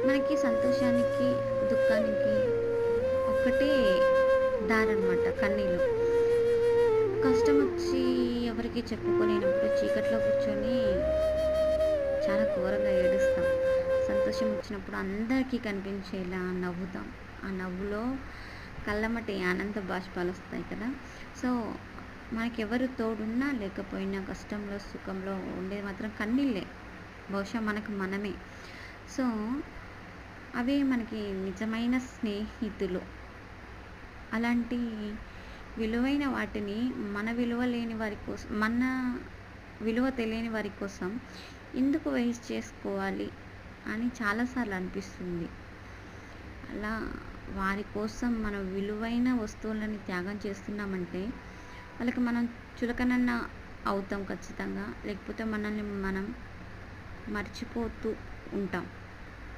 మనకి సంతోషానికి, దుఃఖానికి ఒక్కటే దారనమాట కన్నీళ్ళు. కష్టమొచ్చి ఎవరికీ చెప్పుకోలేనప్పుడు చీకట్లో కూర్చొని చాలా ఘోరంగా ఏడుస్తాం. సంతోషం వచ్చినప్పుడు అందరికీ కనిపించేలా నవ్వుతాం. ఆ నవ్వులో కళ్ళమ్మటే ఆనంద బాష్పాలొస్తాయి కదా! సో, మనకెవరు తోడున్నా లేకపోయినా కష్టంలో, సుఖంలో ఉండేది మాత్రం కన్నీళ్ళే. బహుశా మనకు మనమే. సో, అవే మనకి నిజమైన స్నేహితులు. అలాంటి విలువైన వాటిని మన విలువ లేని వారి కోసం, మన విలువ తెలియని వారి కోసం ఎందుకు వేస్ట్ చేసుకోవాలి అని చాలాసార్లు అనిపిస్తుంది. అలా వారి కోసం మన విలువైన వస్తువులని త్యాగం చేస్తున్నామంటే వాళ్ళకి మనం చులకనన్న అవుతాం ఖచ్చితంగా. లేకపోతే మనల్ని మనం మర్చిపోతూ ఉంటాం.